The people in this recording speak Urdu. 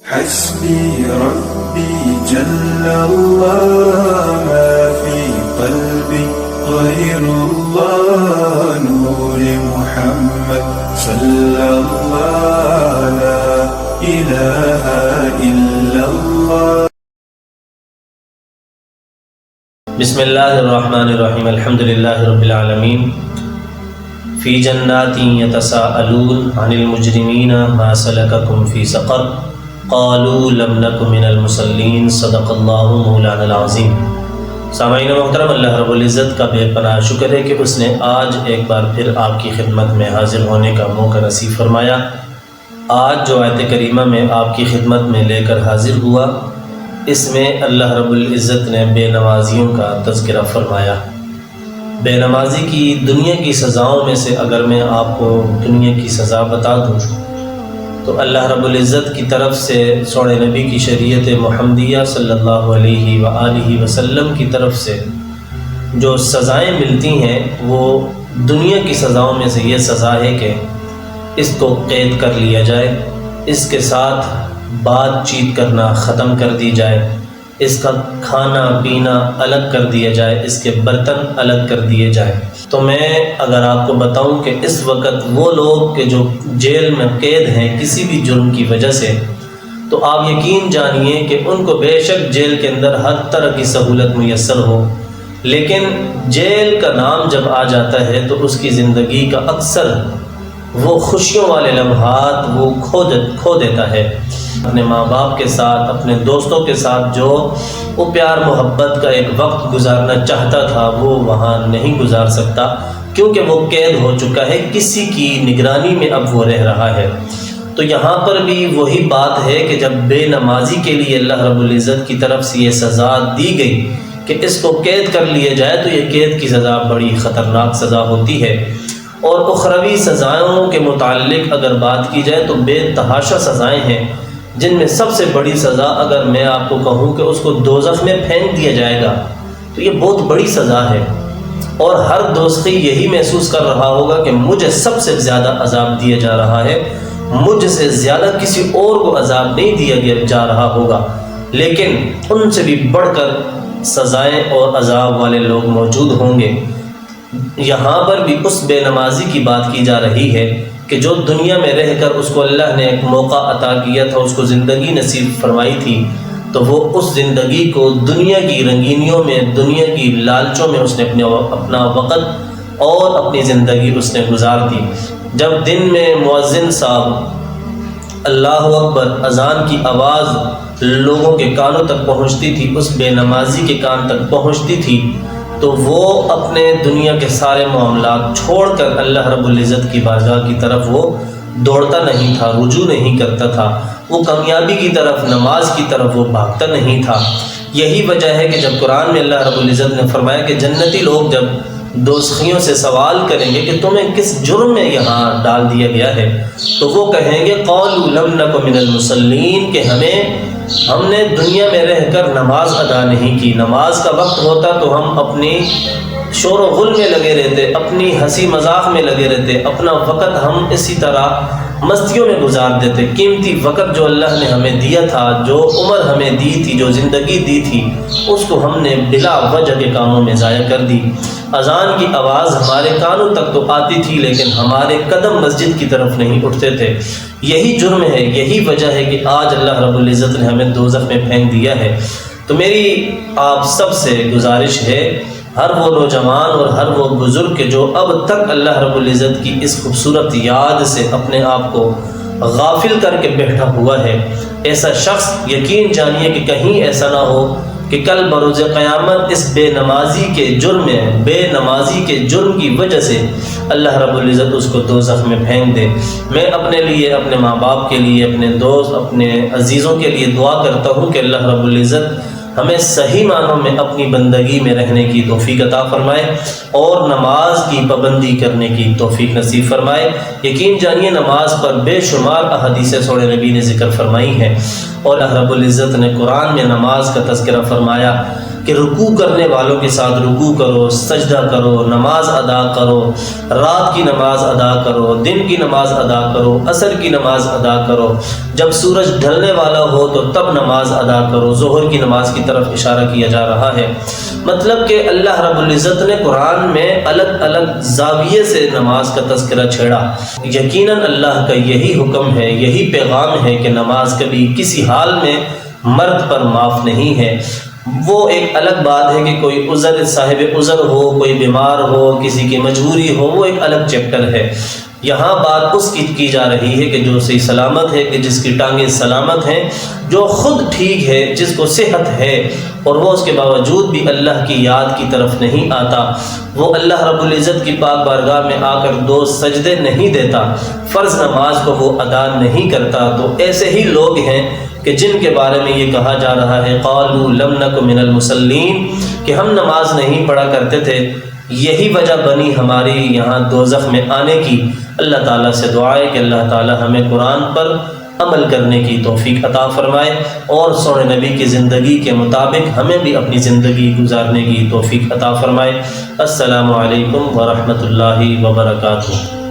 حسبي ربي جل الله ما في قلبي غير الله نور محمد صلى الله لا إله إلا الله. بسم اللہ الرحمن الرحیم. الحمد للہ رب العالمین. فی جنات یتساءلون عن المجرمین ما سلککم فی سقر قالوا لم نک من المصلین. صدق اللہ مولانا العظیم. سامعین محترم، اللہ رب العزت کا بے پناہ شکر ہے کہ اس نے آج ایک بار پھر آپ کی خدمت میں حاضر ہونے کا موقع نصیب فرمایا. آج جو آیت کریمہ میں آپ کی خدمت میں لے کر حاضر ہوا، اس میں اللہ رب العزت نے بے نمازیوں کا تذکرہ فرمایا. بے نمازی کی دنیا کی سزاؤں میں سے اگر میں آپ کو دنیا کی سزا بتا دوں تو اللہ رب العزت کی طرف سے سوڑے نبی کی شریعت محمدیہ صلی اللہ علیہ وآلہ وسلم کی طرف سے جو سزائیں ملتی ہیں وہ دنیا کی سزاؤں میں سے یہ سزا ہے کہ اس کو قید کر لیا جائے، اس کے ساتھ بات چیت کرنا ختم کر دی جائے، اس کا کھانا پینا الگ کر دیا جائے، اس کے برتن الگ کر دیے جائیں. تو میں اگر آپ کو بتاؤں کہ اس وقت وہ لوگ کہ جو جیل میں قید ہیں کسی بھی جرم کی وجہ سے، تو آپ یقین جانیے کہ ان کو بے شک جیل کے اندر ہر طرح کی سہولت میسر ہو، لیکن جیل کا نام جب آ جاتا ہے تو اس کی زندگی کا اکثر وہ خوشیوں والے لمحات وہ کھو دیتا ہے. اپنے ماں باپ کے ساتھ، اپنے دوستوں کے ساتھ جو وہ پیار محبت کا ایک وقت گزارنا چاہتا تھا وہ وہاں نہیں گزار سکتا، کیونکہ وہ قید ہو چکا ہے، کسی کی نگرانی میں اب وہ رہ رہا ہے. تو یہاں پر بھی وہی بات ہے کہ جب بے نمازی کے لیے اللہ رب العزت کی طرف سے یہ سزا دی گئی کہ اس کو قید کر لیا جائے، تو یہ قید کی سزا بڑی خطرناک سزا ہوتی ہے. اور اخروی سزاؤں کے متعلق اگر بات کی جائے تو بے تحاشا سزائیں ہیں، جن میں سب سے بڑی سزا اگر میں آپ کو کہوں کہ اس کو دوزخ میں پھینک دیا جائے گا تو یہ بہت بڑی سزا ہے. اور ہر دوزخی یہی محسوس کر رہا ہوگا کہ مجھے سب سے زیادہ عذاب دیا جا رہا ہے، مجھ سے زیادہ کسی اور کو عذاب نہیں دیا جا رہا ہوگا، لیکن ان سے بھی بڑھ کر سزائیں اور عذاب والے لوگ موجود ہوں گے. یہاں پر بھی اس بے نمازی کی بات کی جا رہی ہے کہ جو دنیا میں رہ کر اس کو اللہ نے ایک موقع عطا کیا تھا، اس کو زندگی نصیب فرمائی تھی، تو وہ اس زندگی کو دنیا کی رنگینیوں میں، دنیا کی لالچوں میں اس نے اپنا وقت اور اپنی زندگی اس نے گزار دی. جب دن میں مؤذن صاحب اللہ اکبر اذان کی آواز لوگوں کے کانوں تک پہنچتی تھی، اس بے نمازی کے کان تک پہنچتی تھی، تو وہ اپنے دنیا کے سارے معاملات چھوڑ کر اللہ رب العزت کی بارگاہ کی طرف وہ دوڑتا نہیں تھا، رجوع نہیں کرتا تھا، وہ کامیابی کی طرف، نماز کی طرف وہ بھاگتا نہیں تھا. یہی وجہ ہے کہ جب قرآن میں اللہ رب العزت نے فرمایا کہ جنتی لوگ جب دوزخیوں سے سوال کریں گے کہ تمہیں کس جرم میں یہاں ڈال دیا گیا ہے، تو وہ کہیں گے قالوا لم نک من المصلین، کہ ہم نے دنیا میں رہ کر نماز ادا نہیں کی. نماز کا وقت ہوتا تو ہم اپنی شور و غل میں لگے رہتے، اپنی ہنسی مذاق میں لگے رہتے، اپنا وقت ہم اسی طرح مستیوں میں گزار دیتے. قیمتی وقت جو اللہ نے ہمیں دیا تھا، جو عمر ہمیں دی تھی، جو زندگی دی تھی، اس کو ہم نے بلا وجہ کے کاموں میں ضائع کر دی. اذان کی آواز ہمارے کانوں تک تو آتی تھی لیکن ہمارے قدم مسجد کی طرف نہیں اٹھتے تھے. یہی جرم ہے، یہی وجہ ہے کہ آج اللہ رب العزت نے ہمیں دوزخ میں پھینک دیا ہے. تو میری آپ سب سے گزارش ہے، ہر وہ نوجوان اور ہر وہ بزرگ کہ جو اب تک اللہ رب العزت کی اس خوبصورت یاد سے اپنے آپ کو غافل کر کے بیٹھا ہوا ہے، ایسا شخص یقین جانیے کہ کہیں ایسا نہ ہو کہ کل بروز قیامت اس بے نمازی کے جرم کی وجہ سے اللہ رب العزت اس کو دوزخ میں پھینک دے. میں اپنے لیے، اپنے ماں باپ کے لیے، اپنے دوست، اپنے عزیزوں کے لیے دعا کرتا ہوں کہ اللہ رب العزت ہمیں صحیح معنوں میں اپنی بندگی میں رہنے کی توفیق عطا فرمائے اور نماز کی پابندی کرنے کی توفیق نصیب فرمائے. یقین جانیے نماز پر بے شمار احادیث سوڑے نبی نے ذکر فرمائی ہیں، اور اللہ رب العزت نے قرآن میں نماز کا تذکرہ فرمایا کہ رکوع کرنے والوں کے ساتھ رکوع کرو، سجدہ کرو، نماز ادا کرو، رات کی نماز ادا کرو، دن کی نماز ادا کرو، عصر کی نماز ادا کرو، جب سورج ڈھلنے والا ہو تو تب نماز ادا کرو۔ ظہر کی نماز کی طرف اشارہ کیا جا رہا ہے۔ مطلب کہ اللہ رب العزت نے قرآن میں الگ الگ زاویے سے نماز کا تذکرہ چھیڑا۔ یقیناً اللہ کا یہی حکم ہے، یہی پیغام ہے کہ نماز کبھی کسی حال میں مرد پر معاف نہیں ہے۔ وہ ایک الگ بات ہے کہ کوئی عذر، صاحب عذر ہو، کوئی بیمار ہو، کسی کی مجبوری ہو، وہ ایک الگ چیپٹر ہے۔ یہاں بات اس کی جا رہی ہے کہ جو صحیح سلامت ہے، کہ جس کی ٹانگیں سلامت ہیں، جو خود ٹھیک ہے، جس کو صحت ہے اور وہ اس کے باوجود بھی اللہ کی یاد کی طرف نہیں آتا، وہ اللہ رب العزت کی پاک بارگاہ میں آ کر 2 سجدے نہیں دیتا، فرض نماز کو وہ ادا نہیں کرتا، تو ایسے ہی لوگ ہیں کہ جن کے بارے میں یہ کہا جا رہا ہے قالوا لم نک من المصلین، کہ ہم نماز نہیں پڑھا کرتے تھے، یہی وجہ بنی ہماری یہاں دوزخ میں آنے کی۔ اللہ تعالیٰ سے دعا ہے کہ اللہ تعالیٰ ہمیں قرآن پر عمل کرنے کی توفیق عطا فرمائے اور سونے نبی کی زندگی کے مطابق ہمیں بھی اپنی زندگی گزارنے کی توفیق عطا فرمائے۔ السلام علیکم ورحمۃ اللہ وبرکاتہ۔